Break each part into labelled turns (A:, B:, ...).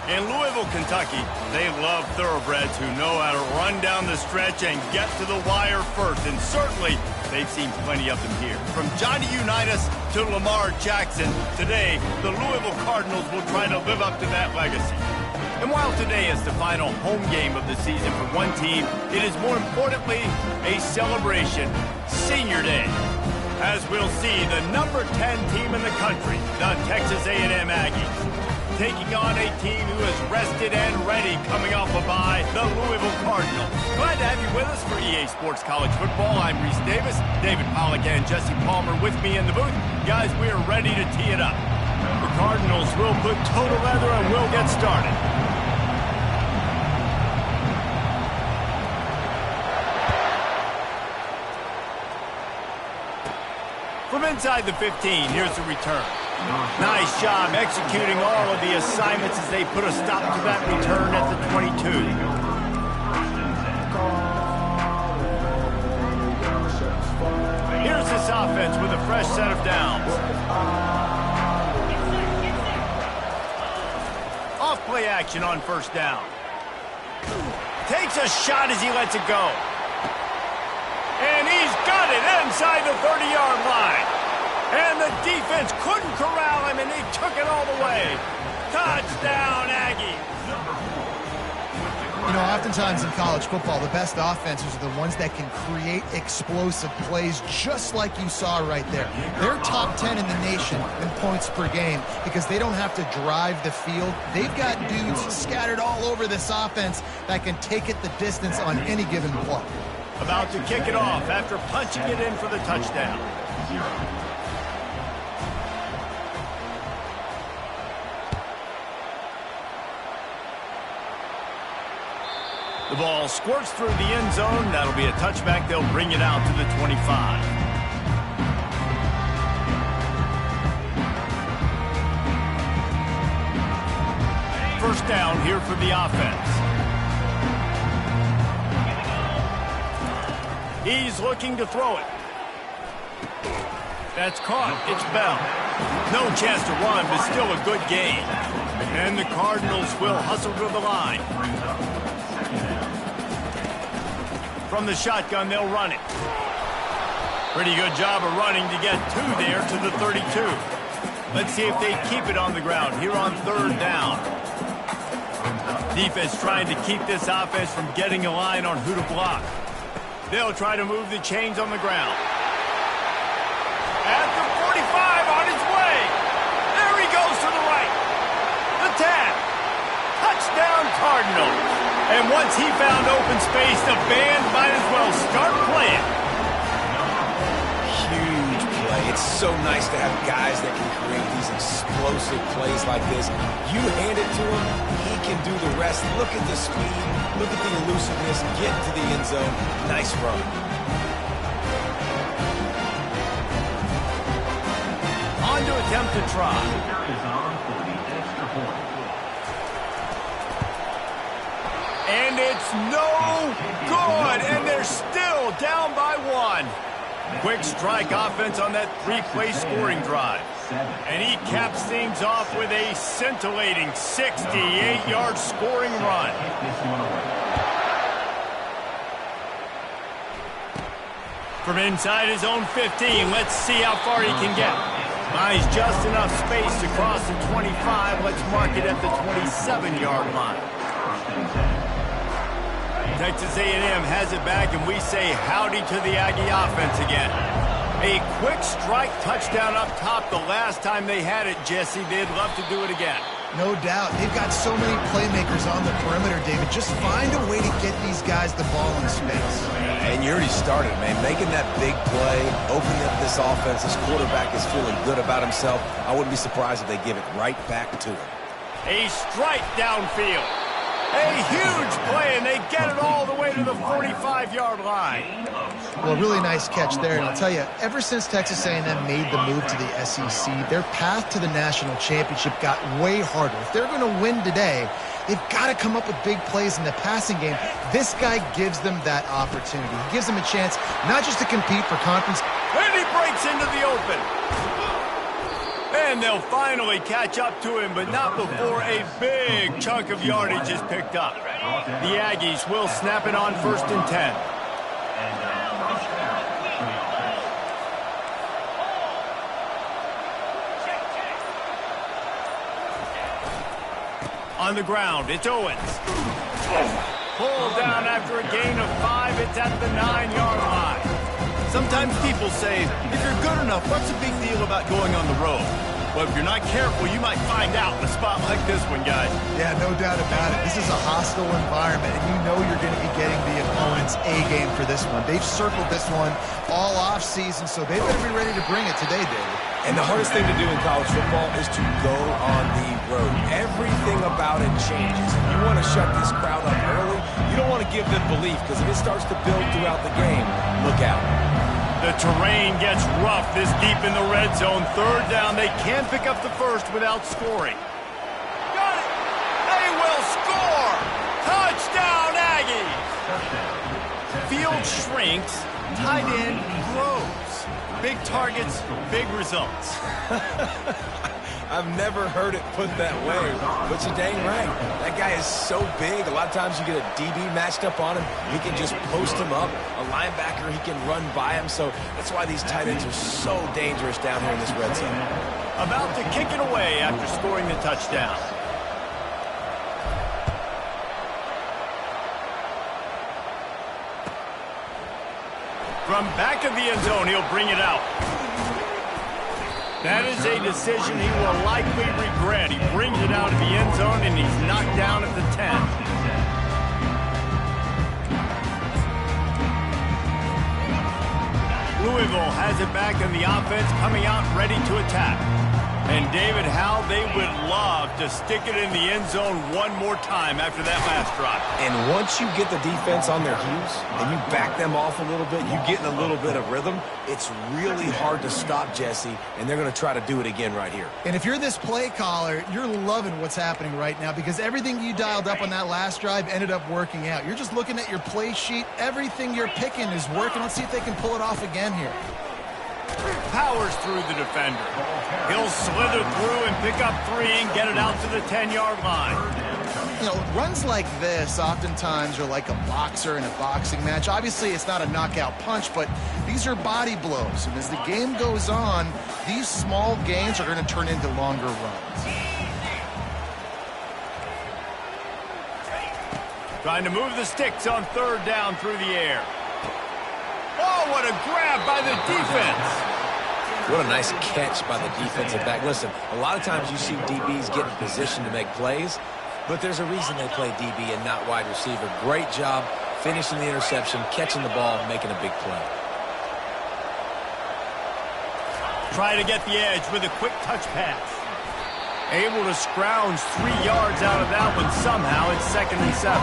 A: In Louisville, Kentucky, they love thoroughbreds who know how to run down the stretch and get to the wire first. And certainly, they've seen plenty of them here. From Johnny Unitas to Lamar Jackson, today, the Louisville Cardinals will try to live up to that legacy. And while today is the final home game of the season for one team, it is more importantly a celebration, Senior Day. As we'll see, the number 10 team in the country, the Texas A&M Aggies, taking on a team who is rested and ready coming off a bye, the Louisville Cardinals. Glad to have you with us for EA Sports College Football. I'm Reese Davis, David Pollack and Jesse Palmer with me in the booth. Guys, we are ready to tee it up. The Cardinals will put total leather and we'll get started. From inside the 15, here's the return. Nice job executing all of the assignments as they put a stop to that return at the 22. Here's this offense with a fresh set of downs. Off play action on first down. Takes a shot as he lets it go. And he's got it inside the 30-yard line. And the defense couldn't corral him, and he took it all the way. Touchdown, Aggies.
B: You know, oftentimes in college football, the best offenses are the ones that can create explosive plays, just like you saw right there. They're top 10 in the nation in points per game because they don't have to drive the field. They've got dudes scattered all over this offense that can take it the distance on any given play.
A: About to kick it off after punching it in for the touchdown. The ball squirts through the end zone. That'll be a touchback. They'll bring it out to the 25. First down here for the offense. He's looking to throw it. That's caught. It's Bell. No chance to run, but still a good gain. And the Cardinals will hustle to the line. From the shotgun, they'll run it. Pretty good job of running to get two there to the 32. Let's see if they keep it on the ground here on third down. Defense trying to keep this offense from getting a line on who to block. They'll try to move the chains on the ground. At the 45 on his way. There he goes to the right. The tap. Touchdown Cardinals. And once he found open space, the band might as well start playing.
C: Huge play. It's so nice to have guys that can create these explosive plays like this. You hand it to him, he can do the rest. Look at the speed. Look at the elusiveness. Get into the end zone. Nice run.
A: On to attempt to try. And it's no good, and they're still down by one. Quick strike offense on that three-play scoring drive. And he caps things off with a scintillating 68-yard scoring run. From inside his own 15, let's see how far he can get. Buys just enough space to cross the 25. Let's mark it at the 27-yard line. Texas A&M has it back, and we say howdy to the Aggie offense again. A quick strike touchdown up top the last time they had it, Jesse. They'd love to do it again.
B: No doubt. They've got so many playmakers on the perimeter, David. Just find a way to get these guys the ball in space.
C: And you already started, man. Making that big play, opening up this offense. This quarterback is feeling good about himself. I wouldn't be surprised if they give it right back to him.
A: A strike downfield. A huge play, and they get it all the way to the 45-yard line.
B: Well, really nice catch there. And I'll tell you, ever since Texas A&M made the move to the SEC, their path to the national championship got way harder. If they're going to win today, they've got to come up with big plays in the passing game. This guy gives them that opportunity. He gives them a chance not just to compete for conference.
A: And he breaks into the open. And they'll finally catch up to him, but not before a big chunk of yardage is picked up. The Aggies will snap it on 1st and 10. On the ground, it's Owens. Pulled down after a gain of 5. It's at the 9-yard line. Sometimes people say, if you're good enough, what's the big deal about going on the road? Well, if you're not careful, you might find out in a spot like this one, guys.
B: Yeah, no doubt about it. This is a hostile environment, and you know you're going to be getting the opponent's A-game for this one. They've circled this one all off-season, so they better be ready to bring it today, David.
C: And the hardest thing to do in college football is to go on the road. Everything about it changes. If you want to shut this crowd up early, you don't want to give them belief, because if it starts to build throughout the game, look out.
A: The terrain gets rough this deep in the red zone. 3rd down. They can't pick up the first without scoring. Got it! They will score! Touchdown, Aggies! Field shrinks. Tight end grows. Big targets, big results.
C: I've never heard it put that way, but you're dang right. That guy is so big. A lot of times you get a DB matched up on him. He can just post him up. A linebacker, he can run by him. So that's why these tight ends are so dangerous down here in this red zone.
A: About to kick it away after scoring the touchdown. From back of the end zone, he'll bring it out. That is a decision he will likely regret. He brings it out of the end zone, and he's knocked down at the 10. Louisville has it back, and the offense coming out ready to attack. And David, how they would love to stick it in the end zone one more time after that last drive.
C: And once you get the defense on their heels and you back them off a little bit, you get in a little bit of rhythm, it's really hard to stop, Jesse, and they're going to try to do it again right here.
B: And if you're this play caller, you're loving what's happening right now, because everything you dialed up on that last drive ended up working out. You're just looking at your play sheet. Everything you're picking is working. Let's see if they can pull it off again here.
A: Powers through the defender. He'll slither through and pick up 3 and get it out to the 10-yard line.
B: You know, runs like this oftentimes are like a boxer in a boxing match. Obviously, it's not a knockout punch, but these are body blows. And as the game goes on, these small gains are going to turn into longer runs.
A: Trying to move the sticks on 3rd down through the air. Oh, what a grab by the defense.
C: What a nice catch by the defensive back. Listen, a lot of times you see DBs get in position to make plays, but there's a reason they play DB and not wide receiver. Great job finishing the interception, catching the ball, making a big play.
A: Try to get the edge with a quick touch pass. Able to scrounge 3 yards out of that one somehow. It's 2nd and 7.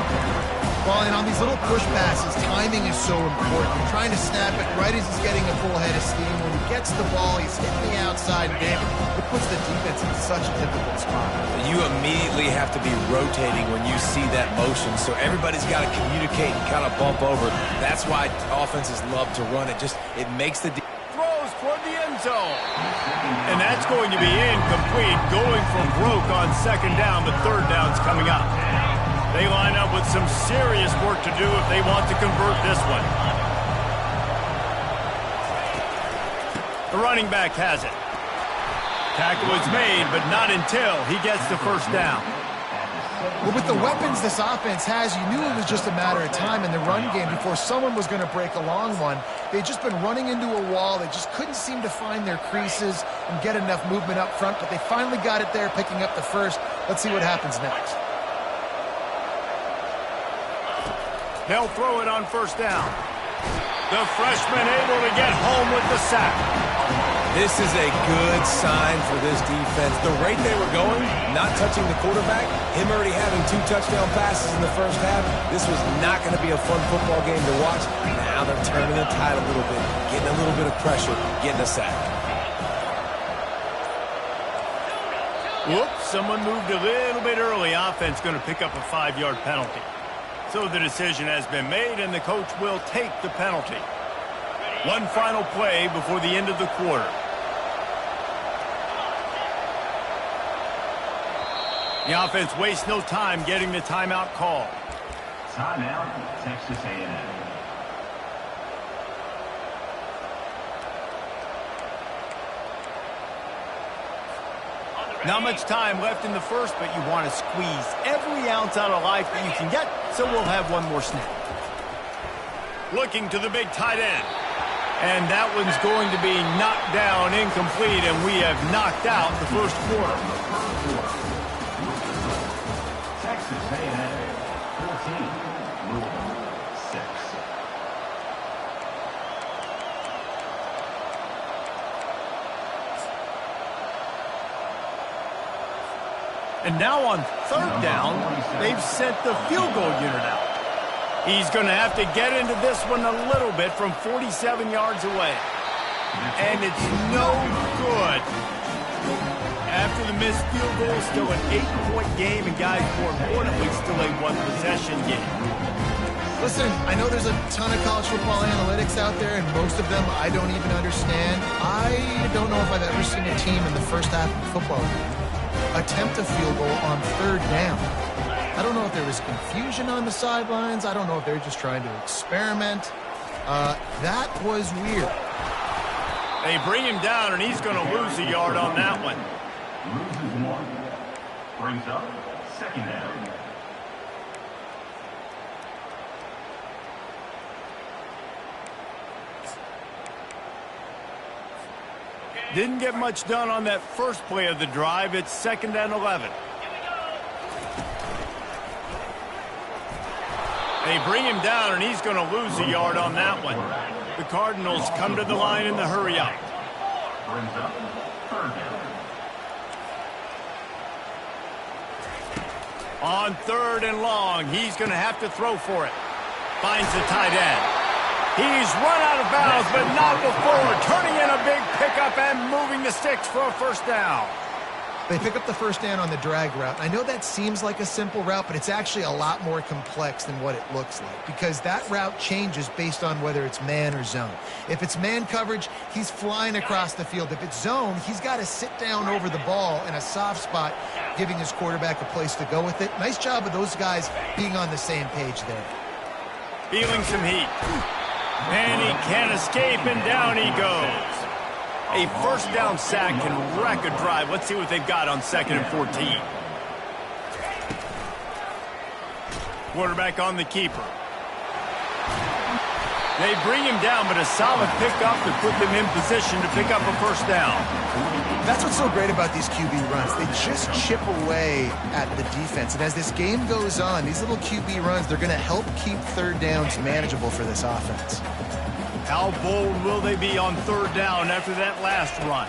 B: Well, and on these little push passes, timing is so important. You're trying to snap it right as he's getting a full head of steam. When he gets the ball, he's hitting the outside, and David, it puts the defense in such a difficult spot.
C: You immediately have to be rotating when you see that motion, so everybody's got to communicate and kind of bump over. That's why offenses love to run it. It makes the
A: throws toward the end zone. And that's going to be incomplete, going from broke on second down, but third down's coming up. They line up with some serious work to do if they want to convert this one. The running back has it. Tackle is made, but not until he gets the first down.
B: Well, with the weapons this offense has, you knew it was just a matter of time in the run game before someone was going to break a long one. They'd just been running into a wall. They just couldn't seem to find their creases and get enough movement up front, but they finally got it there, picking up the first. Let's see what happens next.
A: They'll throw it on first down. The freshman able to get home with the sack.
C: This is a good sign for this defense. The rate they were going, not touching the quarterback, him already having 2 touchdown passes in the first half, this was not going to be a fun football game to watch. Now they're turning the tide a little bit, getting a little bit of pressure, getting a sack.
A: Whoops, someone moved a little bit early. Offense going to pick up a 5-yard penalty. So the decision has been made, and the coach will take the penalty. One final play before the end of the quarter. The offense wastes no time getting the timeout call.
D: Timeout, Texas A&M.
A: Not much time left in the first, but you want to squeeze every ounce out of life that you can get, so we'll have one more snap. Looking to the big tight end. And that one's going to be knocked down, incomplete, and we have knocked out the first quarter.
D: Texas A&M 14, Louisville 6.
A: And now on third down, they've sent the field goal unit out. He's going to have to get into this one a little bit from 47 yards away. And it's no good. After the missed field goal, still an 8-point game, and guys, more importantly, still a 1-possession game.
B: Listen, I know there's a ton of college football analytics out there, and most of them I don't even understand. I don't know if I've ever seen a team in the first half of a football game attempt a field goal on third down. I don't know if there was confusion on the sidelines. I don't know if they were just trying to experiment. That was weird.
A: They bring him down, and he's going to lose a yard on that one.
D: Loses 1. Brings up second down.
A: Didn't get much done on that first play of the drive. It's 2nd and 11. They bring him down, and he's going to lose a yard on that one. The Cardinals come to the line in the hurry up.
D: Brings up third down.
A: On 3rd and long, he's going to have to throw for it. Finds the tight end. He's run out of bounds, but not before turning in a big pickup and moving the sticks for a first down.
B: They pick up the first down on the drag route. I know that seems like a simple route, but it's actually a lot more complex than what it looks like, because that route changes based on whether it's man or zone. If it's man coverage, he's flying across the field. If it's zone, he's got to sit down over the ball in a soft spot, giving his quarterback a place to go with it. Nice job of those guys being on the same page there.
A: Feeling some heat. And he can't escape, and down he goes. A first down sack can wreck a drive. Let's see what they've got on 2nd and 14. Quarterback on the keeper. They bring him down, but a solid pickup to put them in position to pick up a first down.
B: That's what's so great about these QB runs. They just chip away at the defense. And as this game goes on, these little QB runs, they're going to help keep third downs manageable for this offense.
A: How bold will they be on third down after that last run?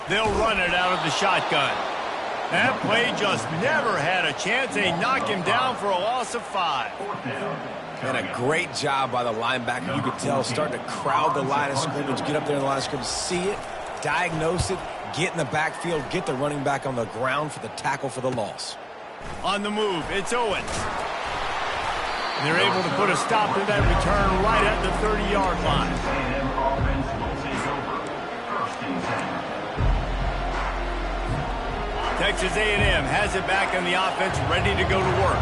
A: They'll run it out of the shotgun. That play just never had a chance. They knock him down for a loss of 5.
C: And a great job by the linebacker. You could tell, starting to crowd the line of scrimmage, get up there in the line of scrimmage, see it, diagnose it, get in the backfield, get the running back on the ground for the tackle for the loss.
A: On the move, it's Owens. They're able to put a stop to that return right at the 30-yard line. Texas A&M has it back on the offense, ready to go to work.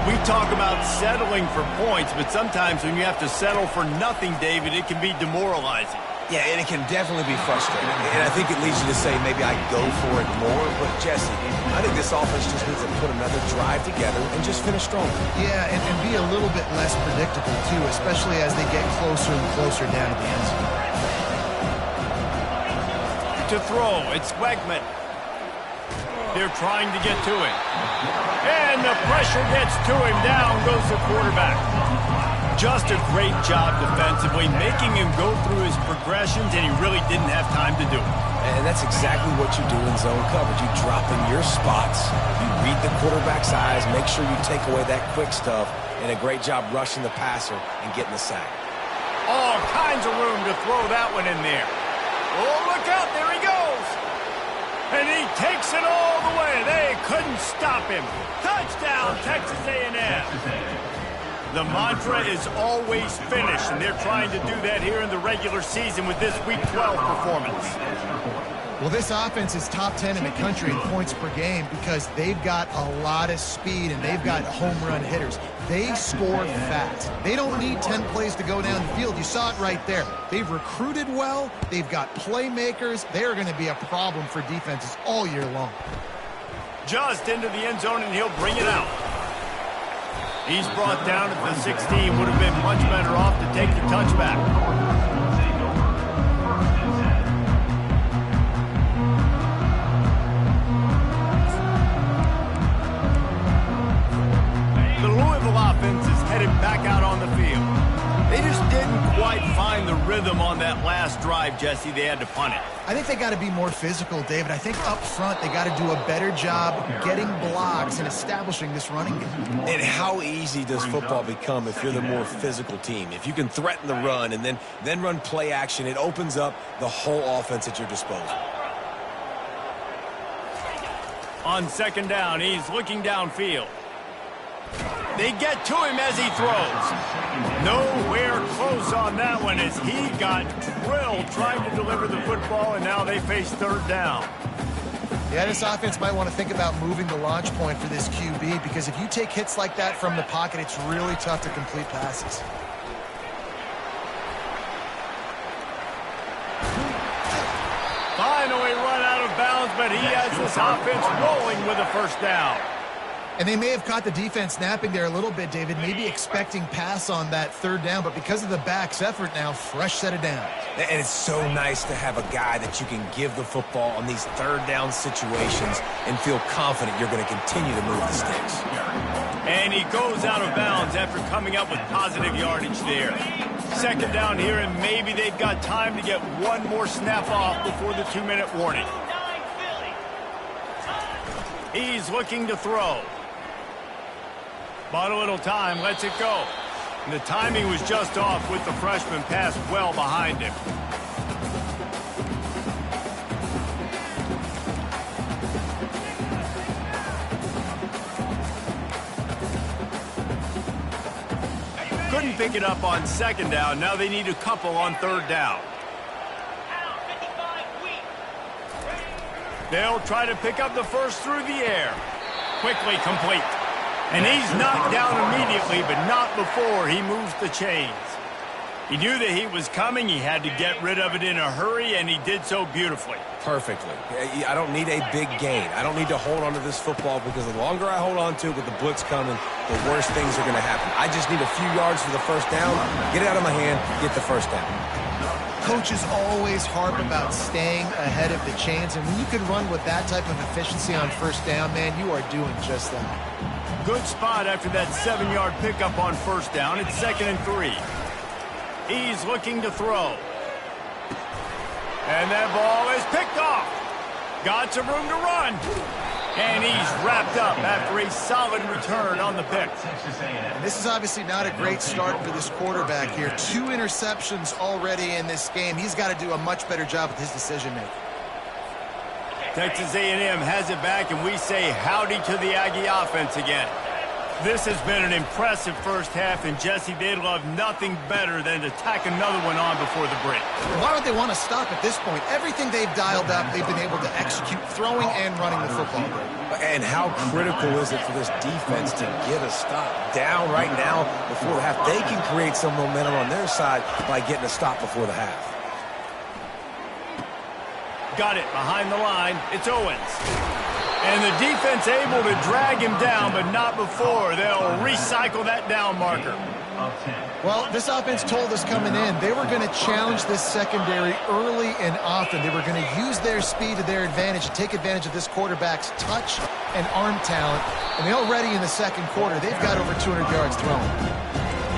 A: We talk about settling for points, but sometimes when you have to settle for nothing, David, it can be demoralizing.
C: Yeah, and it can definitely be frustrating. And I think it leads you to say maybe I go for it more. But, Jesse, I think this offense just needs to put another drive together and just finish stronger.
B: Yeah, and be a little bit less predictable, too, especially as they get closer and closer down to the end zone.
A: To throw, it's Wegman. They're trying to get to him. And the pressure gets to him. Down goes the quarterback. Just a great job defensively, making him go through his progressions, and he really didn't have time to do it.
C: And that's exactly what you do in zone coverage. You drop in your spots, you read the quarterback's eyes, make sure you take away that quick stuff, and a great job rushing the passer and getting the sack.
A: All kinds of room to throw that one in there. Oh, look out, there he goes. And he takes it all the way. They couldn't stop him. Touchdown, Texas A&M. The mantra is always finish, and they're trying to do that here in the regular season with this Week 12 performance.
B: Well, this offense is top 10 in the country in points per game because they've got a lot of speed and they've got home run hitters. They score fast. They don't need 10 plays to go down the field. You saw it right there. They've recruited well. They've got playmakers. They are going to be a problem for defenses all year long.
A: Just into the end zone, and he'll bring it out. He's brought down at the 16. Would have been much better off to take the touchback. The Louisville offense is headed back out on the field. They just didn't quite find the rhythm on that last drive, Jesse. They had to punt it.
B: I think they got to be more physical, David. I think up front they got to do a better job getting blocks and establishing this running game.
C: And how easy does football become if you're the more physical team? If you can threaten the run and then run play action, it opens up the whole offense at your disposal.
A: On second down, he's looking downfield. They get to him as he throws. Nowhere close on that one as he got drilled trying to deliver the football, and now they face third down.
B: Yeah, this offense might want to think about moving the launch point for this QB because if you take hits like that from the pocket, it's really tough to complete passes.
A: Finally run out of bounds, but he has this offense rolling with a first down.
B: And they may have caught the defense napping there a little bit, David, maybe expecting pass on that third down, but because of the back's effort now, fresh set of downs.
C: And it's so nice to have a guy that you can give the football on these third down situations and feel confident you're going to continue to move the sticks.
A: And he goes out of bounds after coming up with positive yardage there. Second down here, and maybe they've got time to get one more snap off before the 2-minute warning. He's looking to throw. But a little time, lets it go. And the timing was just off with the freshman pass well behind him. Couldn't pick it up on second down. Now they need a couple on third down. They'll try to pick up the first through the air. Quickly complete. And he's knocked down immediately, but not before he moves the chains. He knew the heat was coming. He had to get rid of it in a hurry, and he did so beautifully.
C: Perfectly. I don't need a big gain. I don't need to hold on to this football because the longer I hold on to it with the blitz coming, the worse things are going to happen. I just need a few yards for the first down, get it out of my hand, get the first down.
B: Coaches always harp about staying ahead of the chains, and when you can run with that type of efficiency on first down, man, you are doing just that.
A: Good spot after that 7-yard pickup on first down. It's 2nd and 3. He's looking to throw. And that ball is picked off. Got some room to run. And he's wrapped up after a solid return on the pick.
B: And this is obviously not a great start for this quarterback here. 2 interceptions already in this game. He's got to do a much better job with his decision-making.
A: Texas A&M has it back, and we say howdy to the Aggie offense again. This has been an impressive first half, and Jesse, they'd love nothing better than to tack another one on before the break.
B: Why would they want to stop at this point? Everything they've dialed up, they've been able to execute throwing and running the football.
C: And how critical is it for this defense to get a stop down right now before the half? They can create some momentum on their side by getting a stop before the half.
A: Got it behind the line. It's Owens. And the defense able to drag him down, but not before. They'll recycle that down marker.
B: Well, this offense told us coming in they were going to challenge this secondary early and often. They were going to use their speed to their advantage and take advantage of this quarterback's touch and arm talent. And they already in the second quarter, they've got over 200 yards thrown.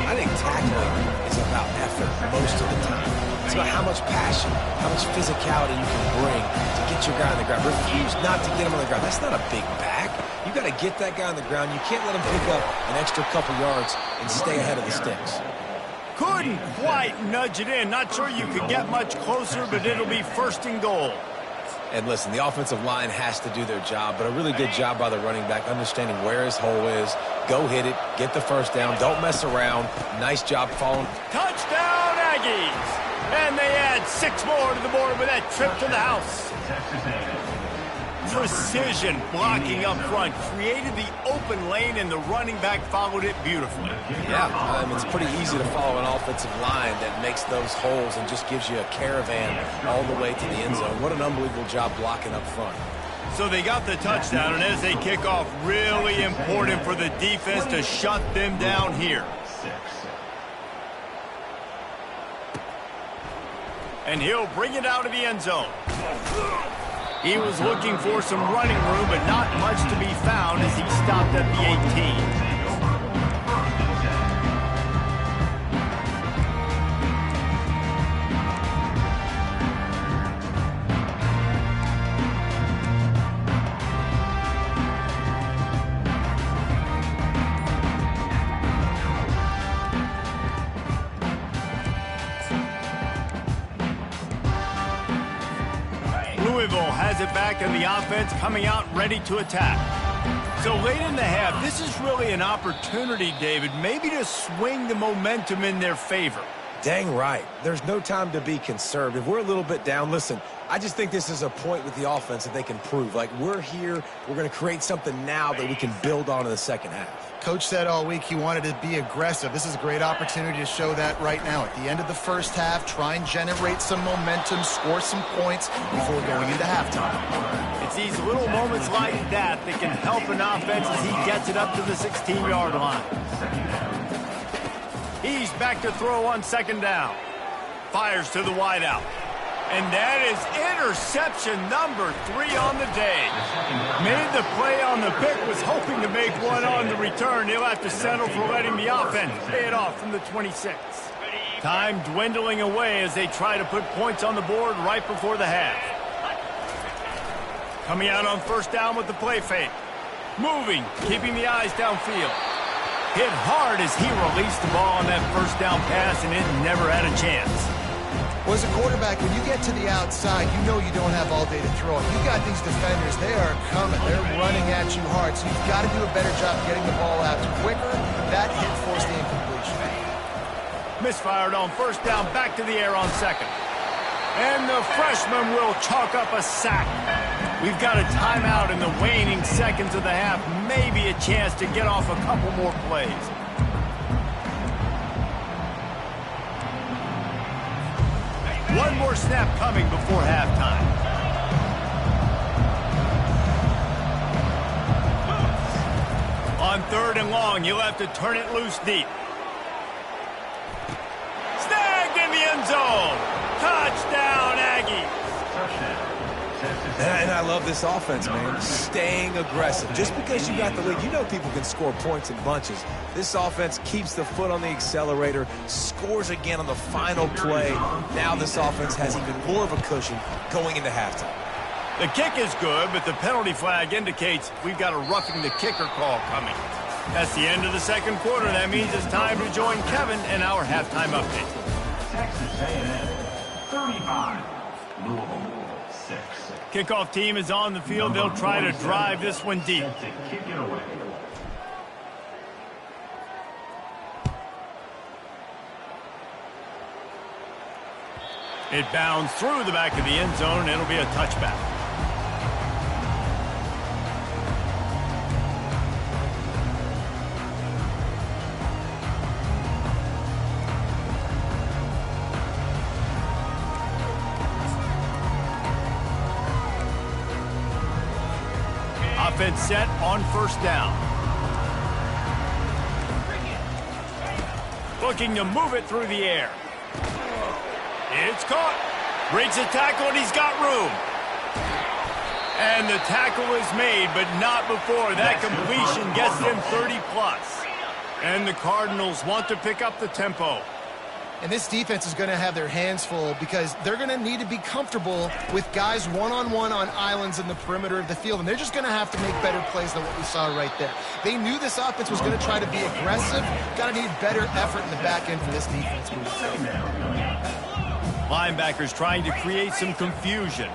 C: I think tackling is about effort most of the time. It's about how much passion, how much physicality you can bring to get your guy on the ground. Refuse not to get him on the ground. That's not a big back. You got to get that guy on the ground. You can't let him pick up an extra couple yards and stay ahead of the sticks.
A: Couldn't quite nudge it in. Not sure you could get much closer, but it'll be first and goal.
C: And listen, the offensive line has to do their job, but a really good job by the running back, understanding where his hole is. Go hit it, get the first down, don't mess around. Nice job following.
A: Touchdown, Aggies! And they add 6 more to the board with that trip to the house. Precision blocking up front created the open lane, and the running back followed it beautifully.
C: Yeah, it's pretty easy to follow an offensive line that makes those holes and just gives you a caravan all the way to the end zone. What an unbelievable job blocking up front.
A: So they got the touchdown, and as they kick off, really important for the defense to shut them down here. And he'll bring it out of the end zone. He was looking for some running room, but not much to be found as he stopped at the 18. Louisville has it back, and the offense coming out ready to attack. So late in the half, this is really an opportunity, David, maybe to swing the momentum in their favor.
C: Dang right. There's no time to be conservative. We're a little bit down. Listen, I just think this is a point with the offense that they can prove. Like, we're here, we're going to create something now that we can build on in the second half.
B: Coach said all week he wanted to be aggressive. This is a great opportunity to show that right now. At the end of the first half, try and generate some momentum, score some points before going into halftime.
A: It's these little moments like that that can help an offense as he gets it up to the 16-yard line. He's back to throw on second down. Fires to the wideout. And that is interception number 3 on the day. Made the play on the pick, was hoping to make one on the return. He'll have to settle for letting the offense pay it off from the 26. Time dwindling away as they try to put points on the board right before the half. Coming out on first down with the play fake. Moving, keeping the eyes downfield. Hit hard as he released the ball on that first down pass, and it never had a chance.
B: Well, as a quarterback, when you get to the outside, you know you don't have all day to throw it. You got these defenders, they are coming. They're running at you hard, so you've got to do a better job getting the ball out quicker. That hit forced the incompletion.
A: Misfired on first down, back to the air on second. And the freshman will chalk up a sack. We've got a timeout in the waning seconds of the half. Maybe a chance to get off a couple more plays. One more snap coming before halftime. On third and long, you'll have to turn it loose deep. Snagged in the end zone. Touchdown, Aggies.
C: And I love this offense, man. Staying aggressive. Just because you got the lead, you know people can score points in bunches. This offense keeps the foot on the accelerator, scores again on the final play. Now this offense has even more of a cushion going into halftime.
A: The kick is good, but the penalty flag indicates we've got a roughing the kicker call coming. That's the end of the second quarter. That means it's time to join Kevin in our halftime update.
D: Texas A&M 35, Louisville 6.
A: Kickoff team is on the field. They'll try to drive this one deep.
D: Kick it away.
A: It bounds through the back of the end zone, and it'll be a touchback. offense set on first down. Looking to move it through the air. It's caught. Breaks a tackle, and he's got room. And the tackle is made, but not before that completion gets them 30+. And the Cardinals want to pick up the tempo.
B: And this defense is going to have their hands full because they're going to need to be comfortable with guys one-on-one on islands in the perimeter of the field. And they're just going to have to make better plays than what we saw right there. They knew this offense was going to try to be aggressive. Got to need better effort in the back end for this defense.
A: Linebackers trying to create some confusion.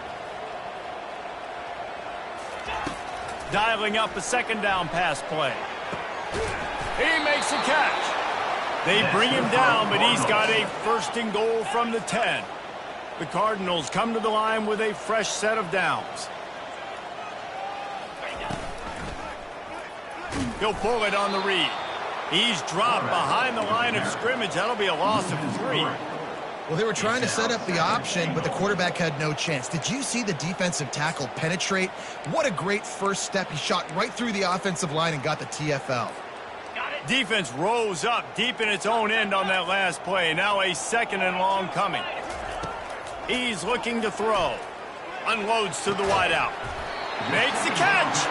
A: Dialing up a second down pass play. He makes a catch. They bring him down, but he's got a 1st and goal from the 10. The Cardinals come to the line with a fresh set of downs. He'll pull it on the read. He's dropped behind the line of scrimmage. That'll be a loss of 3.
B: Well, they were trying to set up the option, but the quarterback had no chance. Did you see the defensive tackle penetrate? What a great first step. He shot right through the offensive line and got the TFL.
A: Defense rose up deep in its own end on that last play. Now a 2nd and long coming. He's looking to throw. Unloads to the wideout. Makes the catch.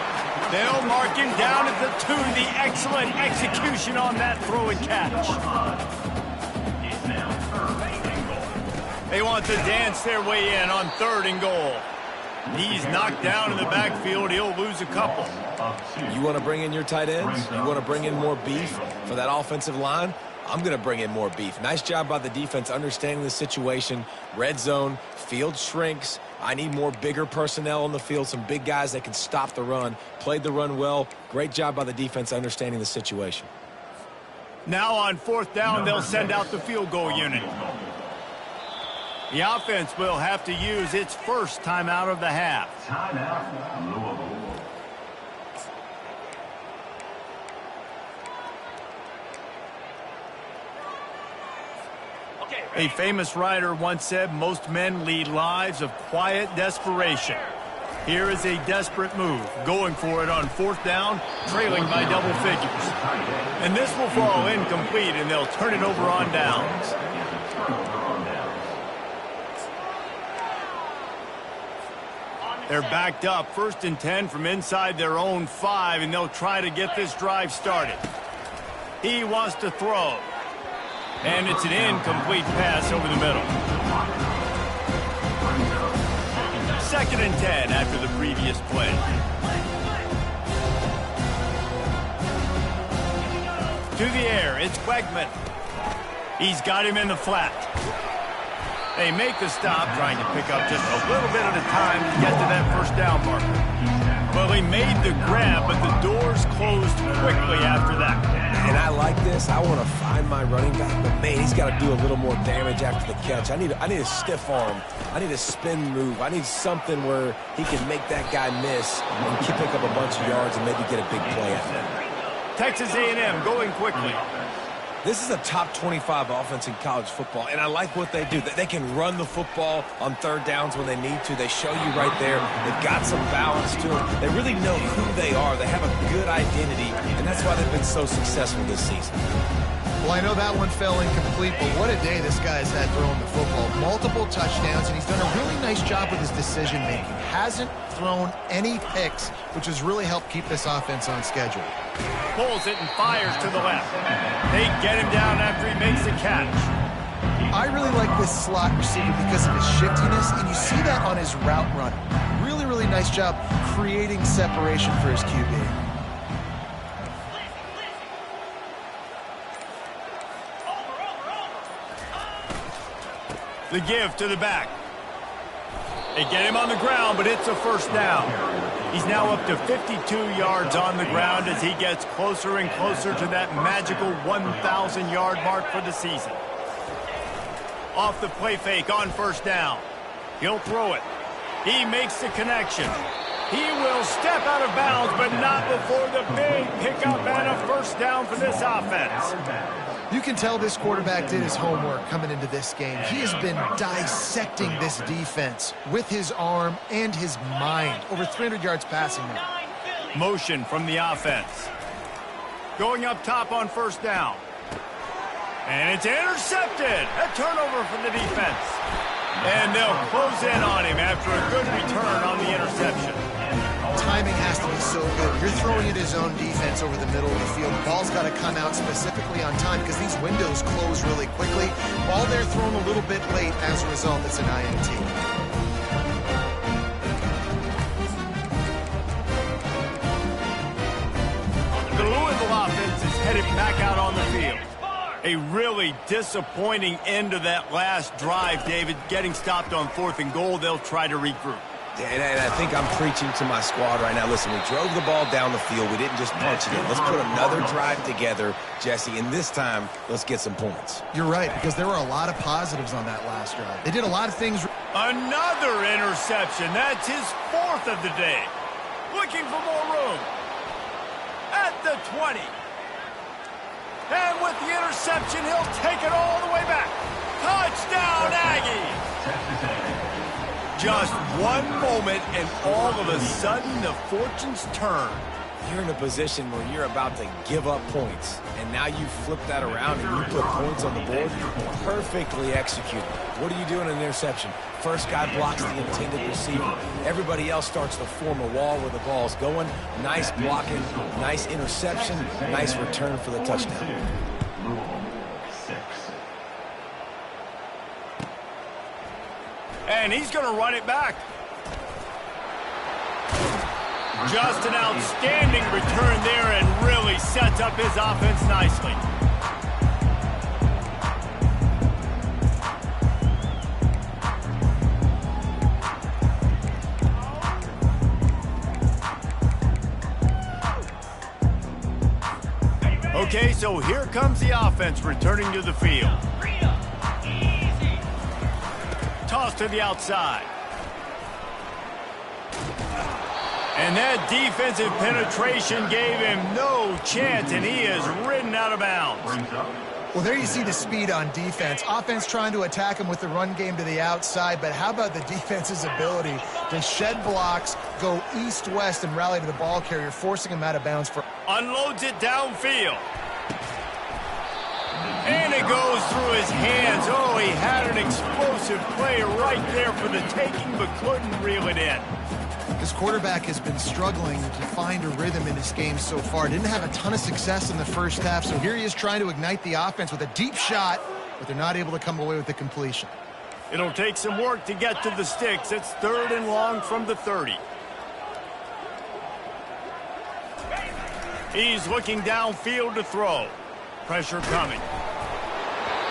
A: They'll mark him down at the 2. The excellent execution on that throw and catch. They want to dance their way in on 3rd and goal. He's knocked down in the backfield. He'll lose a couple.
C: You want to bring in your tight ends? You want to bring in more beef for that offensive line? I'm going to bring in more beef. Nice job by the defense understanding the situation. Red zone, field shrinks. I need more bigger personnel on the field, some big guys that can stop the run. Played the run well. Great job by the defense understanding the situation.
A: Now on 4th down, they'll send out the field goal unit. The offense will have to use its first timeout of the half.
D: Timeout, Louisville.
A: A famous writer once said, most men lead lives of quiet desperation. Here is a desperate move, going for it on 4th down, trailing by double figures. And this will fall incomplete, and they'll turn it over on downs. They're backed up, 1st and 10 from inside their own 5, and they'll try to get this drive started. He wants to throw. And it's an incomplete pass over the middle. 2nd and 10 after the previous play. To the air, it's Quegman. He's got him in the flat. They make the stop, trying to pick up just a little bit at a time to get to that 1st down marker. Well, he made the grab, but the doors closed quickly after that.
C: And I like this. I want to find my running back, but man, he's got to do a little more damage after the catch. I need a stiff arm. I need a spin move. I need something where he can make that guy miss and pick up a bunch of yards and maybe get a big play out of it.
A: Texas A&M going quickly.
C: This is a top 25 offense in college football, and I like what they do. They can run the football on 3rd downs when they need to. They show you right there. They've got some balance to them. They really know who they are. They have a good identity, and that's why they've been so successful this season.
B: Well, I know that one fell incomplete, but what a day this guy's had throwing the football. Multiple touchdowns, and he's done a really nice job with his decision-making. Hasn't thrown any picks, which has really helped keep this offense on schedule.
A: Pulls it and fires to the left. They get him down after he makes the catch.
B: I really like this slot receiver because of his shiftiness, and you see that on his route run. Really, really nice job creating separation for his QB.
A: The give to the back. They get him on the ground, but it's a 1st down. He's now up to 52 yards on the ground as he gets closer and closer to that magical 1,000-yard mark for the season. Off the play fake on 1st down. He'll throw it. He makes the connection. He will step out of bounds, but not before the big pickup and a 1st down for this offense.
B: You can tell this quarterback did his homework coming into this game. He has been dissecting this defense with his arm and his mind. Over 300 yards passing now.
A: Motion from the offense. Going up top on first down. And it's intercepted. A turnover from the defense. And they'll close in on him after a good return on the interception.
B: Timing has to be so good. You're throwing at his own defense over the middle of the field. The ball's got to come out specifically on time because these windows close really quickly. Ball there thrown a little bit late. As a result, it's an INT.
A: The Louisville offense is headed back out on the field. A really disappointing end to that last drive, David. Getting stopped on 4th and goal, they'll try to regroup.
C: And I think I'm preaching to my squad right now. Listen, we drove the ball down the field. We didn't just punch it in. Let's put another drive together, Jesse, and this time, let's get some points.
B: You're right, because there were a lot of positives on that last drive. They did a lot of things.
A: Another interception. That's his 4th of the day. Looking for more room. At the 20. And with the interception, he'll take it all the way back. Touchdown, Aggie! Just one moment, and all of a sudden, the fortunes turn.
C: You're in a position where you're about to give up points, and now you flip that around and you put points on the board. Perfectly executed. What do you do in an interception? First guy blocks the intended receiver. Everybody else starts to form a wall where the ball's going. Nice blocking, nice interception, nice return for the touchdown.
A: And he's going to run it back. Just an outstanding return there and really sets up his offense nicely. Okay, so here comes the offense returning to the field. Toss to the outside. And that defensive penetration gave him no chance, and he is ridden out of bounds.
B: Well, there you see the speed on defense. Offense trying to attack him with the run game to the outside, but how about the defense's ability to shed blocks, go east-west, and rally to the ball carrier, forcing him out of bounds for...
A: Unloads it downfield. And it goes through his hands. Oh, he had an explosive play right there for the taking, but couldn't reel it in.
B: This quarterback has been struggling to find a rhythm in this game so far. Didn't have a ton of success in the first half, so here he is trying to ignite the offense with a deep shot, but they're not able to come away with the completion.
A: It'll take some work to get to the sticks. It's 3rd and long from the 30. He's looking downfield to throw. Pressure coming.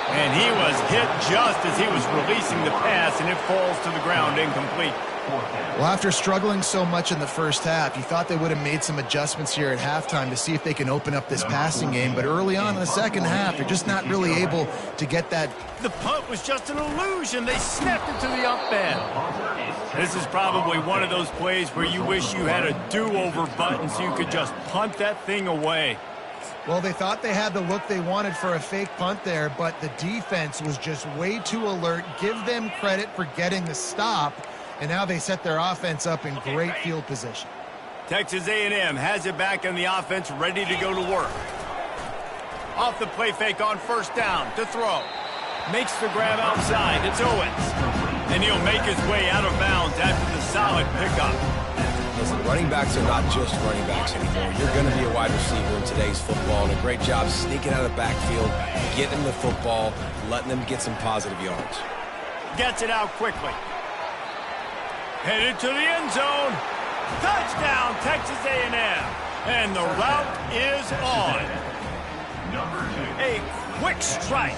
A: And he was hit just as he was releasing the pass, and it falls to the ground incomplete.
B: Well, after struggling so much in the first half, you thought they would have made some adjustments here at halftime to see if they can open up this passing game. But early on in the second half, they're just not really able to get that.
A: The punt was just an illusion. They snapped it to the up end. This is probably one of those plays where you wish you had a do-over button so you could just punt that thing away.
B: Well, they thought they had the look they wanted for a fake punt there, but the defense was just way too alert. Give them credit for getting the stop, and now they set their offense up in great field position.
A: Texas A&M has it back in the offense, ready to go to work. Off the play fake on first down to throw. Makes the grab outside. It's Owens. And he'll make his way out of bounds after the solid pickup.
C: Listen, running backs are not just running backs anymore. You're going to be a wide receiver in today's football, and a great job sneaking out of the backfield, getting the football, letting them get some positive yards.
A: Gets it out quickly. Headed to the end zone. Touchdown, Texas A&M. And the route is on. A quick strike.